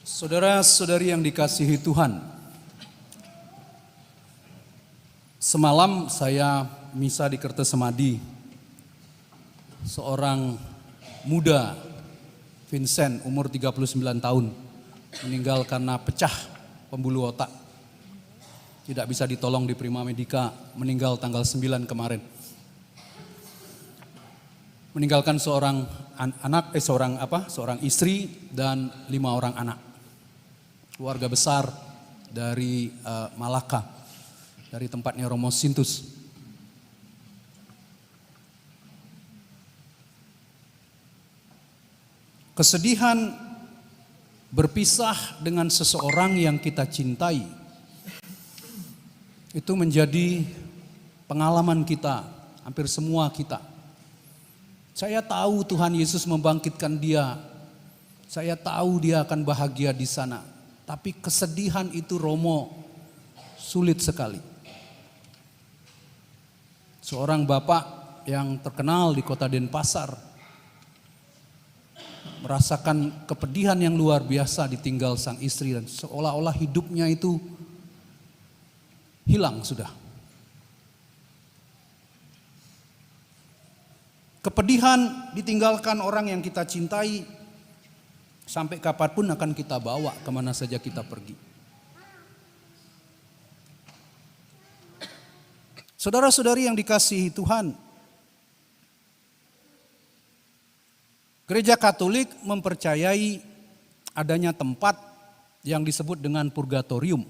Saudara-saudari yang dikasihi Tuhan, semalam saya misa di Kertesemadi. Seorang muda, Vincent, umur 39 tahun, meninggal karena pecah pembuluh otak. Tidak bisa ditolong di Prima Medica, meninggal tanggal 9 kemarin. Meninggalkan seorang istri dan 5 orang anak. Keluarga besar dari Malaka, dari tempatnya Romo Sintus. Kesedihan berpisah dengan seseorang yang kita cintai, itu menjadi pengalaman kita, hampir semua kita. Saya tahu Tuhan Yesus membangkitkan dia, saya tahu dia akan bahagia di sana. Tapi kesedihan itu Romo sulit sekali. Seorang bapak yang terkenal di kota Denpasar merasakan kepedihan yang luar biasa ditinggal sang istri dan seolah-olah hidupnya itu hilang sudah. Kepedihan ditinggalkan orang yang kita cintai, sampai kapanpun akan kita bawa kemana saja kita pergi. Saudara-saudari yang dikasihi Tuhan, Gereja Katolik mempercayai adanya tempat yang disebut dengan purgatorium.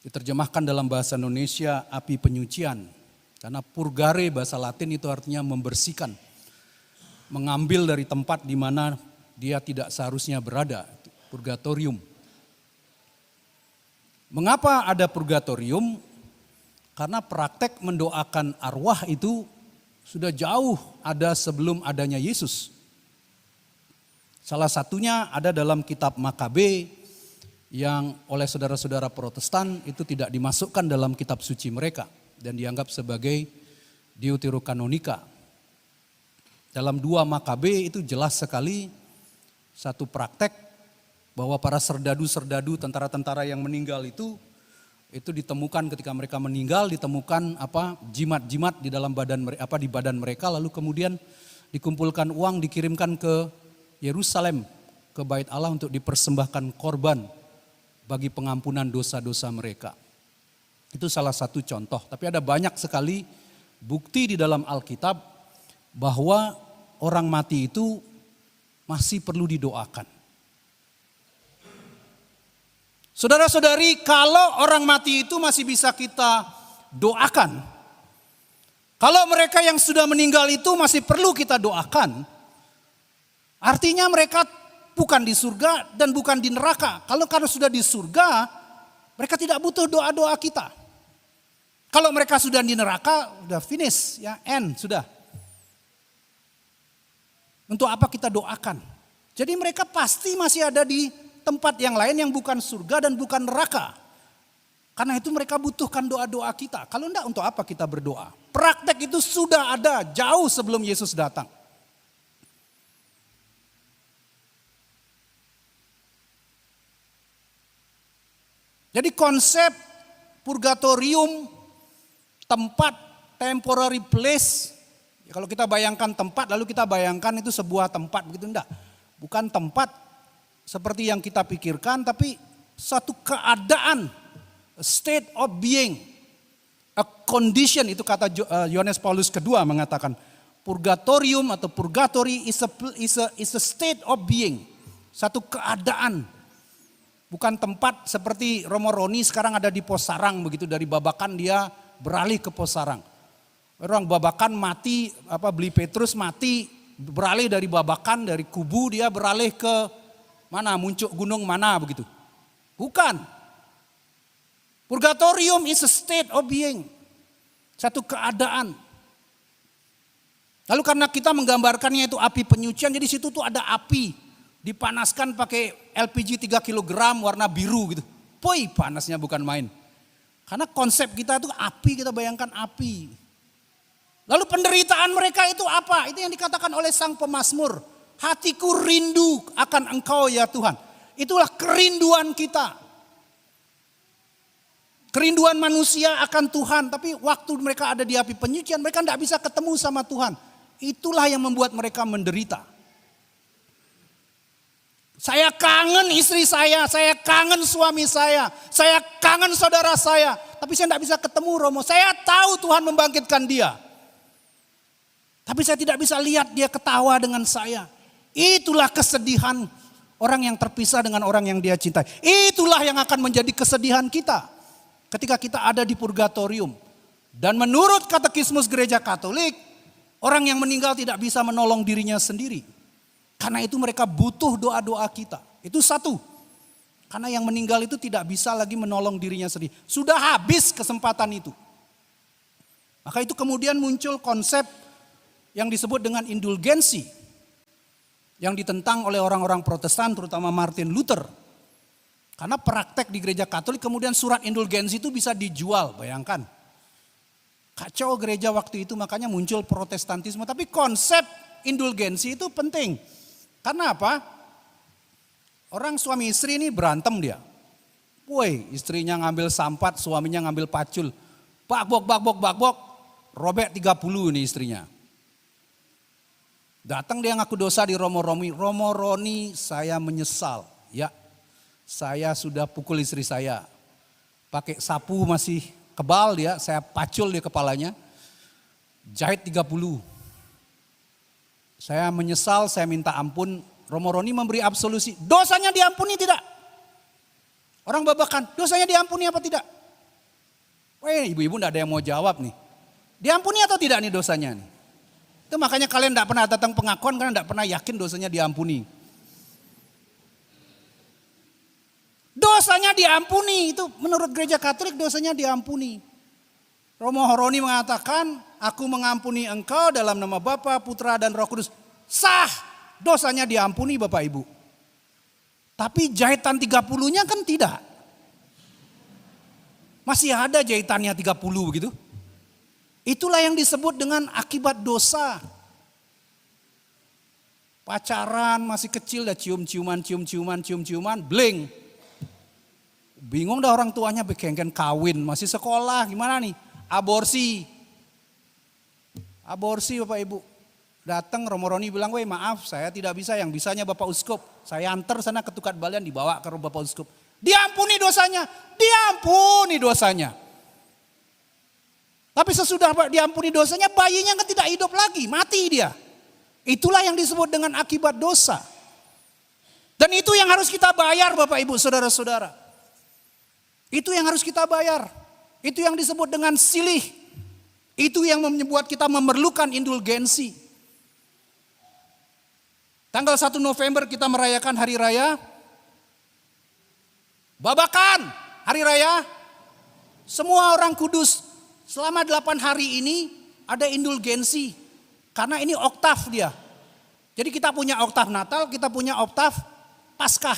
Diterjemahkan dalam bahasa Indonesia api penyucian. Karena purgare bahasa Latin itu artinya membersihkan. Mengambil dari tempat di mana dia tidak seharusnya berada, purgatorium. Mengapa ada purgatorium? Karena praktek mendoakan arwah itu sudah jauh ada sebelum adanya Yesus. Salah satunya ada dalam kitab Makabe yang oleh saudara-saudara Protestan itu tidak dimasukkan dalam kitab suci mereka dan dianggap sebagai Deuterokanonika. Dalam 2 Makabe itu jelas sekali satu praktek bahwa para serdadu-serdadu, tentara-tentara yang meninggal itu ditemukan ketika mereka meninggal, ditemukan jimat-jimat di dalam di badan mereka, lalu kemudian dikumpulkan uang dikirimkan ke Yerusalem, ke Bait Allah untuk dipersembahkan korban bagi pengampunan dosa-dosa mereka. Itu salah satu contoh, tapi ada banyak sekali bukti di dalam Alkitab bahwa orang mati itu masih perlu didoakan. Saudara-saudari, kalau orang mati itu masih bisa kita doakan, kalau mereka yang sudah meninggal itu masih perlu kita doakan, artinya mereka bukan di surga dan bukan di neraka. Kalau karena sudah di surga, mereka tidak butuh doa-doa kita. Kalau mereka sudah di neraka, sudah finish, ya end, sudah. Untuk apa kita doakan? Jadi mereka pasti masih ada di tempat yang lain yang bukan surga dan bukan neraka. Karena itu mereka butuhkan doa-doa kita. Kalau enggak, untuk apa kita berdoa? Praktek itu sudah ada jauh sebelum Yesus datang. Jadi konsep purgatorium, tempat, temporary place. Kalau kita bayangkan tempat, lalu kita bayangkan itu sebuah tempat, begitu enggak? Bukan tempat seperti yang kita pikirkan, tapi satu keadaan, a state of being, a condition, itu kata Yohanes Paulus II mengatakan, purgatorium atau purgatory is a state of being, satu keadaan, bukan tempat seperti Romo Roni sekarang ada di Posarang begitu, dari Babakan dia beralih ke Posarang. Orang Babakan mati, Beli Petrus mati, beralih dari Babakan, dari Kubu dia beralih ke mana, Muncuk Gunung mana begitu. Bukan. Purgatorium is a state of being. Satu keadaan. Lalu karena kita menggambarkannya itu api penyucian, jadi situ tuh ada api. Dipanaskan pakai LPG 3 kg warna biru gitu. Poi, panasnya bukan main. Karena konsep kita itu api, kita bayangkan api. Lalu penderitaan mereka itu apa? Itu yang dikatakan oleh sang pemazmur. Hatiku rindu akan Engkau ya Tuhan. Itulah kerinduan kita. Kerinduan manusia akan Tuhan. Tapi waktu mereka ada di api penyucian, mereka tidak bisa ketemu sama Tuhan. Itulah yang membuat mereka menderita. Saya kangen istri saya kangen suami saya kangen saudara saya. Tapi saya tidak bisa ketemu Romo. Saya tahu Tuhan membangkitkan dia. Tapi saya tidak bisa lihat dia ketawa dengan saya. Itulah kesedihan orang yang terpisah dengan orang yang dia cintai. Itulah yang akan menjadi kesedihan kita ketika kita ada di purgatorium. Dan menurut katekismus gereja Katolik, orang yang meninggal tidak bisa menolong dirinya sendiri. Karena itu mereka butuh doa-doa kita. Itu satu. Karena yang meninggal itu tidak bisa lagi menolong dirinya sendiri. Sudah habis kesempatan itu. Maka itu kemudian muncul konsep yang disebut dengan indulgensi. Yang ditentang oleh orang-orang Protestan, terutama Martin Luther. Karena praktek di gereja Katolik kemudian surat indulgensi itu bisa dijual, bayangkan. Kacau gereja waktu itu, makanya muncul Protestantisme. Tapi konsep indulgensi itu penting. Karena apa? Orang suami istri ini berantem dia. Woi, istrinya ngambil sampat, suaminya ngambil pacul. Bakbok, robek 30 ini istrinya. Datang dia ngaku dosa di Romo Roni, saya menyesal. Ya, saya sudah pukul istri saya. Pakai sapu masih kebal dia, saya pacul di kepalanya. Jahit 30. Saya menyesal, saya minta ampun. Romo Roni memberi absolusi. Dosanya diampuni tidak? Orang babakan, dosanya diampuni apa tidak? Weh, ibu-ibu enggak ada yang mau jawab nih. Diampuni atau tidak nih dosanya nih? Itu makanya kalian tidak pernah datang pengakuan karena tidak pernah yakin dosanya diampuni. Dosanya diampuni, itu menurut gereja Katolik dosanya diampuni. Romo Roni mengatakan, aku mengampuni engkau dalam nama Bapa, Putra dan Roh Kudus. Sah, dosanya diampuni Bapak Ibu. Tapi jahitan 30-nya kan tidak. Masih ada jahitannya 30 begitu. Itulah yang disebut dengan akibat dosa. Pacaran masih kecil dah cium-ciuman, bling. Bingung dah orang tuanya bekengken kawin, masih sekolah gimana nih? Aborsi Bapak Ibu. Datang Romo Roni bilang, weh maaf saya tidak bisa, yang bisanya Bapak Uskup. Saya antar sana ke Tukat Balian, dibawa ke Bapak Uskup. Diampuni dosanya. Tapi sesudah diampuni dosanya, bayinya kan tidak hidup lagi, mati dia. Itulah yang disebut dengan akibat dosa. Dan itu yang harus kita bayar Bapak Ibu, saudara-saudara. Itu yang harus kita bayar. Itu yang disebut dengan silih. Itu yang membuat kita memerlukan indulgensi. Tanggal 1 November kita merayakan Hari Raya Babakan, Hari Raya semua orang kudus. Selama 8 hari ini ada indulgensi. Karena ini oktav dia. Jadi kita punya oktav Natal, kita punya oktav Paskah.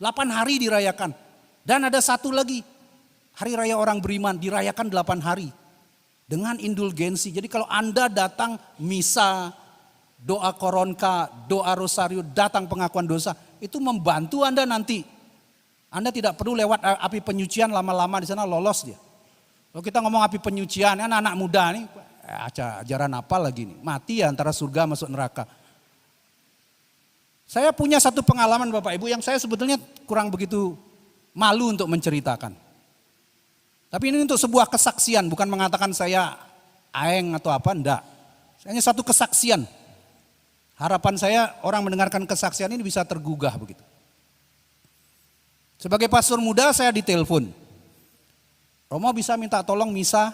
8 hari dirayakan. Dan ada satu lagi, Hari Raya Orang Beriman dirayakan 8 hari. Dengan indulgensi. Jadi kalau Anda datang misa, doa koronka, doa rosario, datang pengakuan dosa. Itu membantu Anda nanti. Anda tidak perlu lewat api penyucian lama-lama di sana lolos dia. Kalau kita ngomong api penyucian, anak-anak muda nih, ajaran apa lagi nih? Mati ya antara surga masuk neraka. Saya punya satu pengalaman Bapak Ibu yang saya sebetulnya kurang begitu malu untuk menceritakan. Tapi ini untuk sebuah kesaksian, bukan mengatakan saya aeng atau apa, enggak. Hanya satu kesaksian. Harapan saya orang mendengarkan kesaksian ini bisa tergugah begitu. Sebagai pastor muda saya ditelepon. Romo bisa minta tolong misa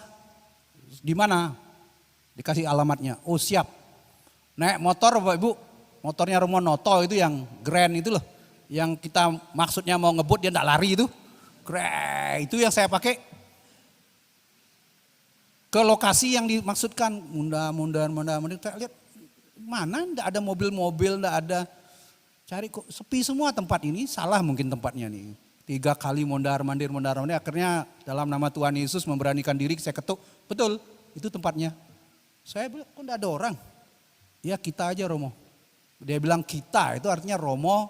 di mana? Dikasih alamatnya. Oh siap. Naik motor Bapak Ibu. Motornya Romo Noto itu yang grand itu loh. Yang kita maksudnya mau ngebut dia enggak lari itu. Grand itu yang saya pakai. Ke lokasi yang dimaksudkan. Munda. Kita lihat mana enggak ada mobil-mobil, enggak ada. Cari kok sepi semua tempat ini. Salah mungkin tempatnya nih. 3 kali mondar-mandir. Akhirnya dalam nama Tuhan Yesus memberanikan diri saya ketuk. Betul, itu tempatnya. Saya bilang kok enggak ada orang. Ya kita aja Romo. Dia bilang kita, itu artinya Romo,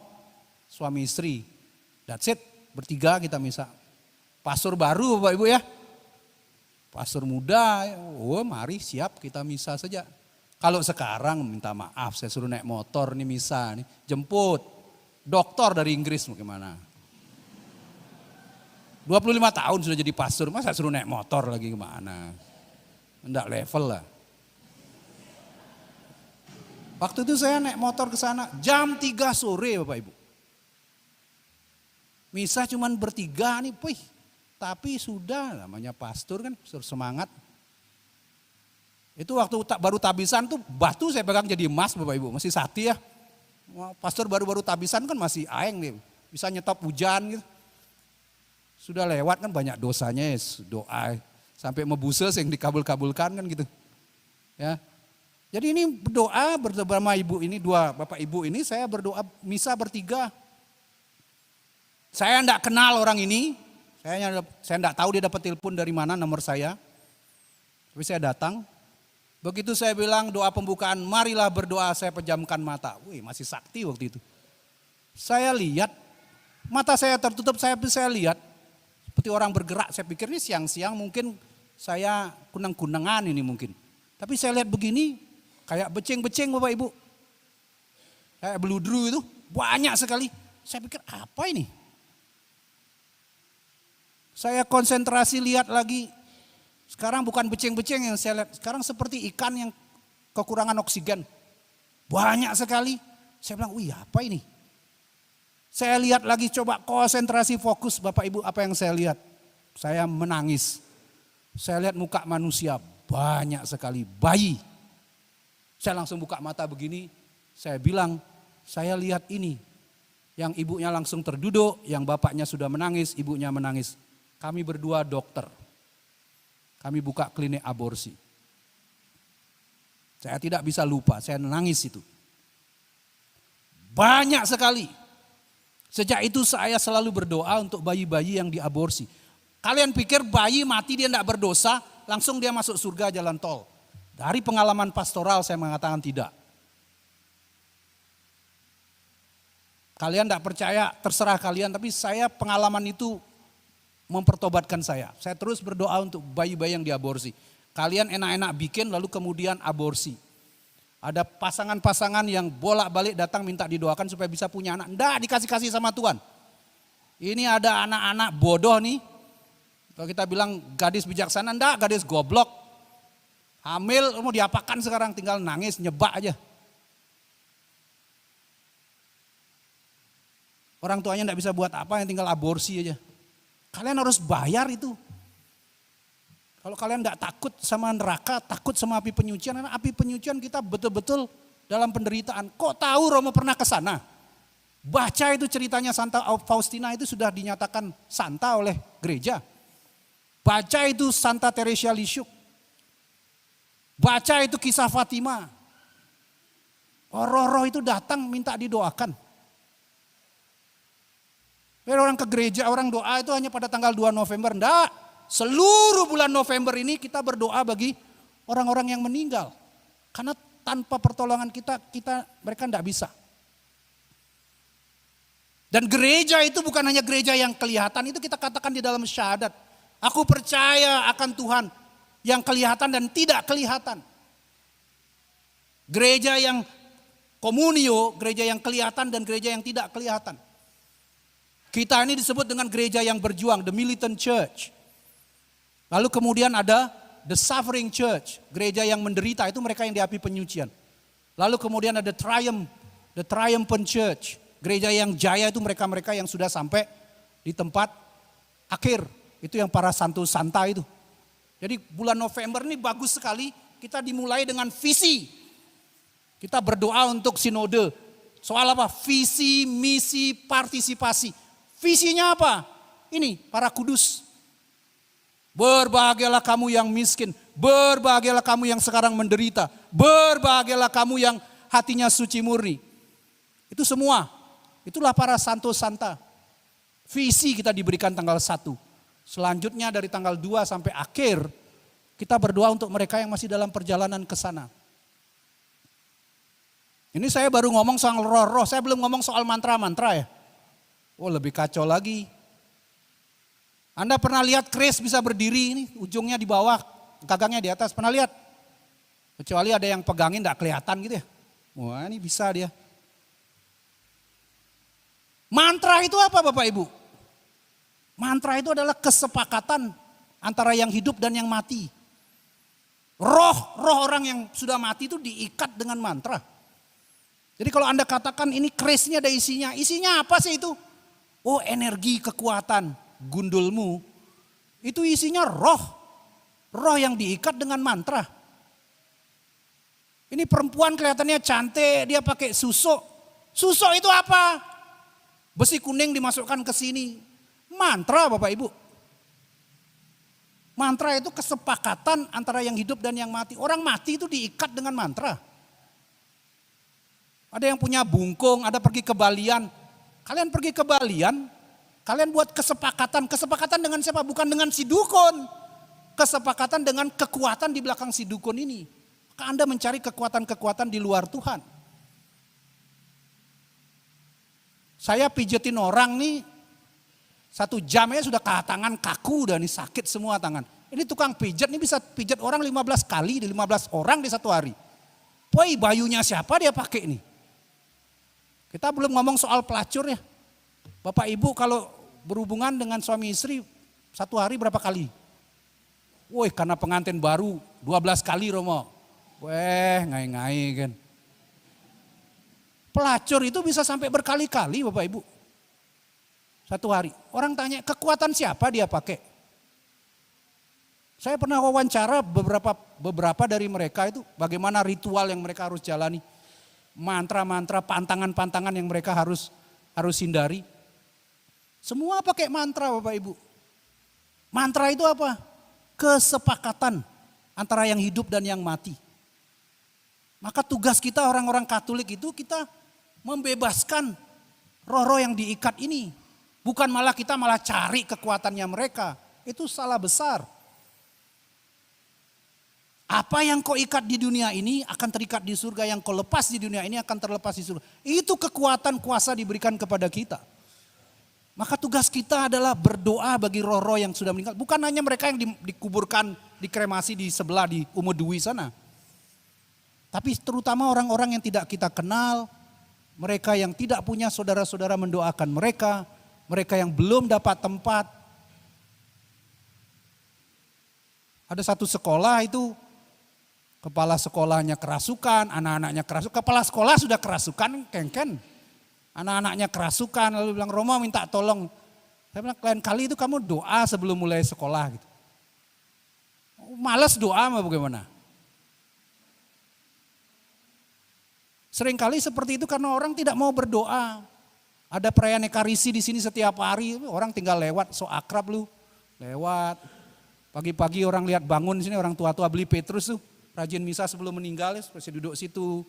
suami istri. That's it, bertiga kita misa. Pastor baru Bapak Ibu ya. Pastor muda, oh mari siap kita misa saja. Kalau sekarang minta maaf, saya suruh naik motor nih misa nih, jemput. Doktor dari Inggris mau gimana. 25 tahun sudah jadi pastor, masa suruh naik motor lagi kemana. Enggak level lah. Waktu itu saya naik motor ke sana jam 3 sore Bapak Ibu. Misa cuman bertiga nih, tapi sudah namanya pastor kan semangat. Itu waktu baru tabisan tuh batu saya pegang jadi emas Bapak Ibu, masih sakti ya. Pastor baru-baru tabisan kan masih aeng nih, bisa nyetop hujan gitu. Sudah lewat kan banyak dosanya ya, doa sampai mebuses yang dikabul-kabulkan kan gitu. Ya. Jadi ini berdoa bersama ibu ini, dua bapak ibu ini, saya berdoa misa bertiga. Saya enggak kenal orang ini, saya enggak tahu dia dapat telepon dari mana nomor saya. Tapi saya datang, begitu saya bilang doa pembukaan, marilah berdoa, saya pejamkan mata. Wih, masih sakti waktu itu. Saya lihat, mata saya tertutup, saya lihat seperti orang bergerak. Saya pikir ini siang-siang mungkin saya kunang-kunangan ini mungkin. Tapi saya lihat begini, kayak beceng-beceng Bapak Ibu. Kayak beludru itu, banyak sekali. Saya pikir apa ini? Saya konsentrasi lihat lagi. Sekarang bukan beceng-beceng yang saya lihat. Sekarang seperti ikan yang kekurangan oksigen. Banyak sekali. Saya bilang, wih apa ini? Saya lihat lagi, coba konsentrasi fokus Bapak Ibu, apa yang saya lihat? Saya menangis. Saya lihat muka manusia, banyak sekali bayi. Saya langsung buka mata begini, saya bilang, saya lihat ini. Yang ibunya langsung terduduk, yang bapaknya sudah menangis, ibunya menangis. Kami berdua dokter. Kami buka klinik aborsi. Saya tidak bisa lupa, saya nangis itu. Banyak sekali. Sejak itu saya selalu berdoa untuk bayi-bayi yang diaborsi. Kalian pikir bayi mati dia tidak berdosa, langsung dia masuk surga jalan tol. Dari pengalaman pastoral saya mengatakan tidak. Kalian tidak percaya, terserah kalian, tapi saya pengalaman itu mempertobatkan saya. Saya terus berdoa untuk bayi-bayi yang diaborsi. Kalian enak-enak bikin lalu kemudian aborsi. Ada pasangan-pasangan yang bolak-balik datang minta didoakan supaya bisa punya anak. Enggak, dikasih-kasih sama Tuhan. Ini ada anak-anak bodoh nih. Kalau kita bilang gadis bijaksana, enggak, gadis goblok. Hamil mau diapakan sekarang, tinggal nangis, nyebak aja. Orang tuanya enggak bisa buat apa, yang tinggal aborsi aja. Kalian harus bayar itu. Kalau kalian enggak takut sama neraka, takut sama api penyucian, karena api penyucian kita betul-betul dalam penderitaan. Kok tahu Romo pernah ke sana? Baca itu ceritanya Santa Faustina itu sudah dinyatakan santa oleh gereja. Baca itu Santa Teresia Lisieux. Baca itu kisah Fatima. Roh-roh itu datang minta didoakan. Orang ke gereja, orang doa itu hanya pada tanggal 2 November. Enggak, seluruh bulan November ini kita berdoa bagi orang-orang yang meninggal. Karena tanpa pertolongan mereka enggak bisa. Dan gereja itu bukan hanya gereja yang kelihatan, itu kita katakan di dalam syahadat. Aku percaya akan Tuhan yang kelihatan dan tidak kelihatan. Gereja yang komunio, gereja yang kelihatan dan gereja yang tidak kelihatan. Kita ini disebut dengan gereja yang berjuang, the militant church. Lalu kemudian ada the suffering church, gereja yang menderita, itu mereka yang di api penyucian. Lalu kemudian ada the triumphant church, gereja yang jaya itu mereka-mereka yang sudah sampai di tempat akhir. Itu yang para santo santa itu. Jadi bulan November ini bagus sekali, kita dimulai dengan visi. Kita berdoa untuk sinode. Soal apa? Visi, misi, partisipasi. Visinya apa? Ini, para kudus. Berbahagialah kamu yang miskin, berbahagialah kamu yang sekarang menderita, berbahagialah kamu yang hatinya suci murni. Itu semua, itulah para santo santa. Visi kita diberikan tanggal 1. Selanjutnya dari tanggal 2 sampai akhir, kita berdoa untuk mereka yang masih dalam perjalanan ke sana. Ini saya baru ngomong soal roh-roh, saya belum ngomong soal mantra-mantra ya. Oh lebih kacau lagi. Anda pernah lihat keris bisa berdiri ini, ujungnya di bawah, gagangnya di atas, pernah lihat? Kecuali ada yang pegangin gak kelihatan gitu ya. Wah ini bisa dia. Mantra itu apa Bapak Ibu? Mantra itu adalah kesepakatan antara yang hidup dan yang mati. Roh orang yang sudah mati itu diikat dengan mantra. Jadi kalau Anda katakan ini kerisnya ada isinya apa sih itu? Oh energi kekuatan, gundulmu. Itu isinya roh yang diikat dengan mantra. Ini perempuan kelihatannya cantik, dia pakai susuk. Susuk itu apa? Besi kuning dimasukkan ke sini. Mantra Bapak Ibu. Mantra itu kesepakatan antara yang hidup dan yang mati. Orang mati itu diikat dengan mantra. Ada yang punya bungkung, ada pergi ke Balian. Kalian pergi ke Balian, kalian buat kesepakatan. Kesepakatan dengan siapa? Bukan dengan si dukun. Kesepakatan dengan kekuatan di belakang si dukun ini. Maka Anda mencari kekuatan-kekuatan di luar Tuhan. Saya pijetin orang nih, 1 jam ya sudah tangan kaku udah nih sakit semua tangan. Ini tukang pijat nih bisa pijat orang 15 kali, di 15 orang di 1 hari. Woi bayunya siapa dia pakai nih? Kita belum ngomong soal pelacur ya. Bapak Ibu kalau berhubungan dengan suami istri 1 hari berapa kali? Woi karena pengantin baru 12 kali Romo. Weh ngai-ngai kan. Pelacur itu bisa sampai berkali-kali Bapak Ibu. 1 hari. Orang tanya kekuatan siapa dia pakai? Saya pernah wawancara beberapa dari mereka itu bagaimana ritual yang mereka harus jalani. Mantra-mantra, pantangan-pantangan yang mereka harus hindari. Semua pakai mantra Bapak Ibu. Mantra itu apa? Kesepakatan antara yang hidup dan yang mati. Maka tugas kita orang-orang Katolik itu kita membebaskan roh-roh yang diikat ini. Bukan malah kita cari kekuatannya mereka. Itu salah besar. Apa yang kau ikat di dunia ini akan terikat di surga. Yang kau lepas di dunia ini akan terlepas di surga. Itu kekuatan kuasa diberikan kepada kita. Maka tugas kita adalah berdoa bagi roh-roh yang sudah meninggal. Bukan hanya mereka yang dikuburkan, dikremasi di sebelah di Umudui sana. Tapi terutama orang-orang yang tidak kita kenal. Mereka yang tidak punya saudara-saudara mendoakan mereka. Mereka yang belum dapat tempat. Ada satu sekolah itu kepala sekolahnya kerasukan, anak-anaknya kerasukan. Kepala sekolah sudah kerasukan, kengken. Anak-anaknya kerasukan, lalu bilang Romo minta tolong. Saya bilang lain kali itu kamu doa sebelum mulai sekolah. Gitu. Males doa mah bagaimana? Seringkali seperti itu karena orang tidak mau berdoa. Ada perayaan Ekarisi di sini setiap hari, orang tinggal lewat, so akrab lu. Lewat. Pagi-pagi orang lihat bangun di sini, orang tua-tua beli Petrus tuh. Rajin misa sebelum meninggal, masih duduk situ.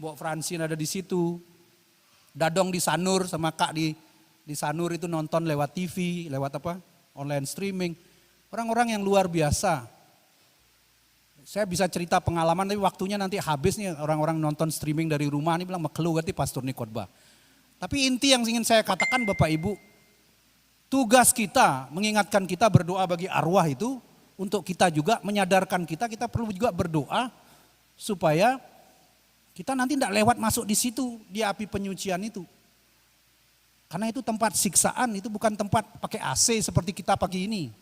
Mbok Francine ada di situ. Dadong di Sanur sama Kak di Sanur itu nonton lewat TV, lewat apa? Online streaming. Orang-orang yang luar biasa. Saya bisa cerita pengalaman tapi waktunya nanti habis nih orang-orang nonton streaming dari rumah nih bilang makelu ganti pastor nih khotbah. Tapi inti yang ingin saya katakan Bapak Ibu, tugas kita mengingatkan kita berdoa bagi arwah itu untuk kita juga menyadarkan kita perlu juga berdoa supaya kita nanti tidak lewat masuk di situ, di api penyucian itu. Karena itu tempat siksaan, itu bukan tempat pakai AC seperti kita pagi ini.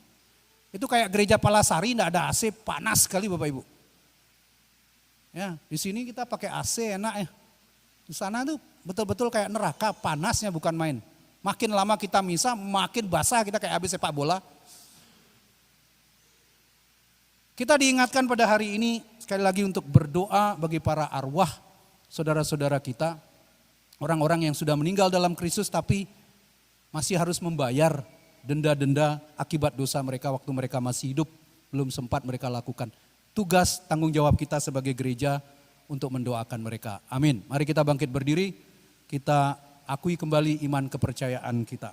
Itu kayak gereja Palasari tidak ada AC, panas sekali Bapak Ibu. Ya, di sini kita pakai AC enak ya. Di sana tuh betul-betul kayak neraka, panasnya bukan main. Makin lama kita misa, makin basah kita kayak habis sepak bola. Kita diingatkan pada hari ini sekali lagi untuk berdoa bagi para arwah saudara-saudara kita. Orang-orang yang sudah meninggal dalam Kristus tapi masih harus membayar denda-denda akibat dosa mereka waktu mereka masih hidup. Belum sempat mereka lakukan. Tugas tanggung jawab kita sebagai gereja untuk mendoakan mereka. Amin. Mari kita bangkit berdiri, kita akui kembali iman kepercayaan kita.